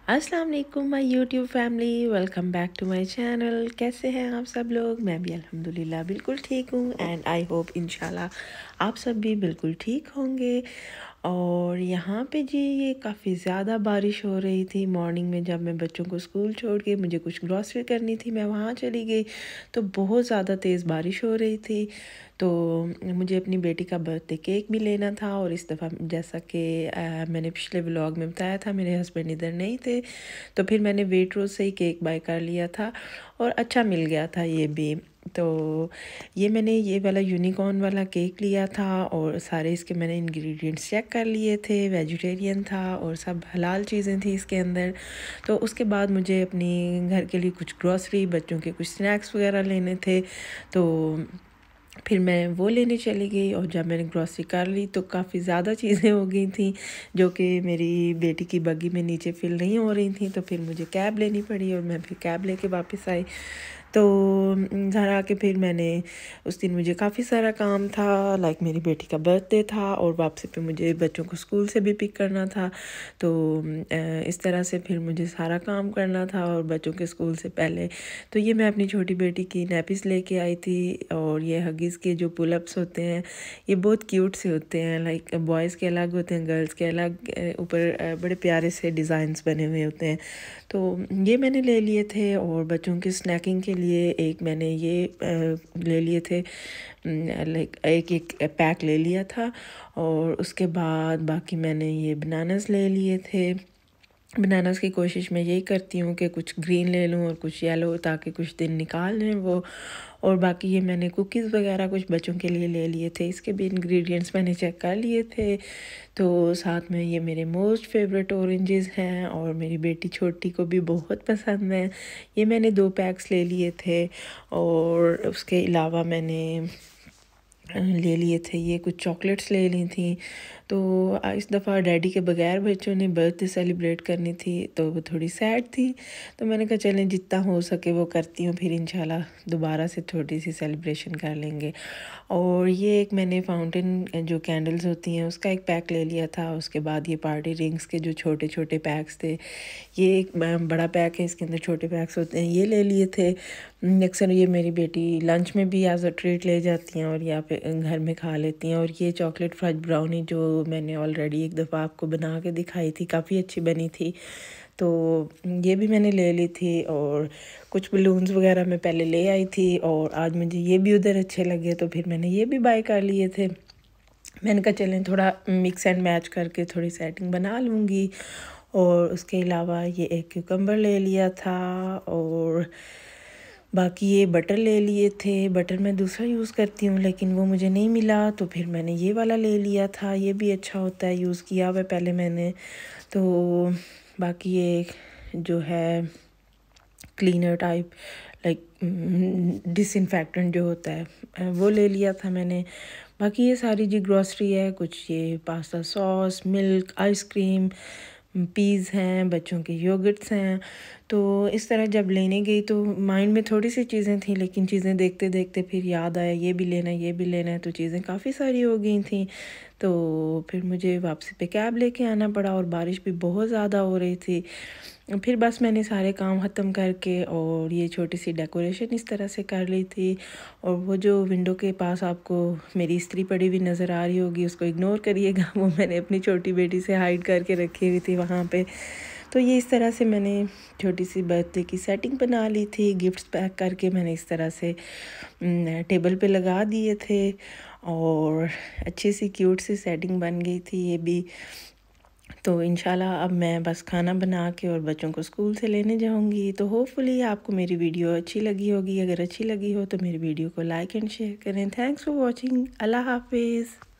अस्सलाम वालेकुम my YouTube family, welcome back to my channel. कैसे हैं आप सब लोग? मैं भी अल्हम्दुलिल्लाह बिल्कुल ठीक हूँ एंड आई होप इंशाल्लाह आप सब भी बिल्कुल ठीक होंगे। और यहाँ पे जी ये काफ़ी ज़्यादा बारिश हो रही थी। मॉर्निंग में जब मैं बच्चों को स्कूल छोड़ के मुझे कुछ ग्रॉसरी करनी थी, मैं वहाँ चली गई तो बहुत ज़्यादा तेज़ बारिश हो रही थी। तो मुझे अपनी बेटी का बर्थडे केक भी लेना था और इस दफ़ा जैसा कि मैंने पिछले व्लॉग में बताया था, मेरे हस्बैंड इधर नहीं थे तो फिर मैंने वेट्रोज से ही केक बाय कर लिया था और अच्छा मिल गया था ये भी। तो ये मैंने ये वाला यूनिकॉर्न वाला केक लिया था और सारे इसके मैंने इंग्रेडिएंट्स चेक कर लिए थे। वेजिटेरियन था और सब हलाल चीज़ें थी इसके अंदर। तो उसके बाद मुझे अपनी घर के लिए कुछ ग्रॉसरी, बच्चों के कुछ स्नैक्स वगैरह लेने थे तो फिर मैं वो लेने चली गई। और जब मैंने ग्रॉसरी कर ली तो काफ़ी ज़्यादा चीज़ें हो गई थी जो कि मेरी बेटी की बग्गी में नीचे फिल नहीं हो रही थी। तो फिर मुझे कैब लेनी पड़ी और मैं फिर कैब लेके वापस आई। तो घर आके फिर मैंने उस दिन मुझे काफ़ी सारा काम था, लाइक मेरी बेटी का बर्थडे था और वापसी पे मुझे बच्चों को स्कूल से भी पिक करना था। तो इस तरह से फिर मुझे सारा काम करना था और बच्चों के स्कूल से पहले तो ये मैं अपनी छोटी बेटी की नैपिस लेके आई थी। और ये हगीज़ के जो पुलअप्स होते हैं ये बहुत क्यूट से होते हैं, लाइक बॉयज़ के अलग होते हैं, गर्ल्स के अलग, ऊपर बड़े प्यारे से डिज़ाइंस बने हुए होते हैं। तो ये मैंने ले लिए थे। और बच्चों की स्नैकिंग के लिए एक मैंने ये ले लिए थे, लाइक एक एक पैक ले लिया था। और उसके बाद बाकी मैंने ये बनानास ले लिए थे। बनानास की कोशिश मैं यही करती हूँ कि कुछ ग्रीन ले लूँ और कुछ येलो, ताकि कुछ दिन निकाल लें वो। और बाकी ये मैंने कुकीज़ वगैरह कुछ बच्चों के लिए ले लिए थे, इसके भी इंग्रेडिएंट्स मैंने चेक कर लिए थे। तो साथ में ये मेरे मोस्ट फेवरेट ऑरेंजेस हैं और मेरी बेटी छोटी को भी बहुत पसंद है। ये मैंने 2 पैक्स ले लिए थे। और उसके अलावा मैंने ले लिए थे ये कुछ चॉकलेट्स ले ली थी। तो इस दफ़ा डैडी के बगैर बच्चों ने बर्थडे सेलिब्रेट करनी थी तो वो थोड़ी सैड थी। तो मैंने कहा चलें जितना हो सके वो करती हूँ, फिर इंशाल्लाह दोबारा से छोटी सी सेलिब्रेशन कर लेंगे। और ये एक मैंने फाउंटेन जो कैंडल्स होती हैं उसका एक पैक ले लिया था। उसके बाद ये पार्टी रिंग्स के जो छोटे छोटे पैक्स थे, ये एक बड़ा पैक है, इसके अंदर छोटे पैक्स होते हैं, ये ले लिए थे। अक्सर ये मेरी बेटी लंच में भी एज अ ट्रीट ले जाती हैं और यहाँ पे घर में खा लेती हैं। और ये चॉकलेट फज ब्राउनी जो मैंने ऑलरेडी एक दफ़ा आपको बना के दिखाई थी, काफ़ी अच्छी बनी थी, तो ये भी मैंने ले ली थी। और कुछ बलून्स वगैरह मैं पहले ले आई थी और आज मुझे ये भी उधर अच्छे लगे तो फिर मैंने ये भी बाय कर लिए थे। मैंने कहा चलें थोड़ा मिक्स एंड मैच करके थोड़ी सेटिंग बना लूँगी। और उसके अलावा ये एक क्यूकम्बर ले लिया था। और बाकी ये बटर ले लिए थे। बटर मैं दूसरा यूज़ करती हूँ लेकिन वो मुझे नहीं मिला तो फिर मैंने ये वाला ले लिया था। ये भी अच्छा होता है, यूज़ किया हुआ पहले मैंने। तो बाकी ये जो है क्लीनर टाइप, लाइक डिसइंफेक्टेंट जो होता है वो ले लिया था मैंने। बाकी ये सारी जी ग्रॉसरी है, कुछ ये pasta sauce, milk, ice cream, peas हैं, बच्चों के योगर्ट्स हैं। तो इस तरह जब लेने गई तो माइंड में थोड़ी सी चीज़ें थी लेकिन चीज़ें देखते देखते फिर याद आया ये भी लेना है, ये भी लेना है, तो चीज़ें काफ़ी सारी हो गई थी। तो फिर मुझे वापसी पे कैब लेके आना पड़ा और बारिश भी बहुत ज़्यादा हो रही थी। फिर बस मैंने सारे काम ख़त्म करके और ये छोटी सी डेकोरेशन इस तरह से कर ली थी। और वो जो विंडो के पास आपको मेरी इस्त्री पड़ी हुई नज़र आ रही होगी उसको इग्नोर करिएगा, वो मैंने अपनी छोटी बेटी से हाइड करके रखी हुई थी वहाँ पे। तो ये इस तरह से मैंने छोटी सी बर्थडे की सेटिंग बना ली थी। गिफ्ट्स पैक करके मैंने इस तरह से टेबल पे लगा दिए थे और अच्छी सी क्यूट सी सेटिंग बन गई थी ये भी। तो इंशाल्लाह अब मैं बस खाना बना के और बच्चों को स्कूल से लेने जाऊंगी। तो होपफुली आपको मेरी वीडियो अच्छी लगी होगी। अगर अच्छी लगी हो तो मेरी वीडियो को लाइक एंड शेयर करें। Thanks for watching. अल्लाह हाफिज़।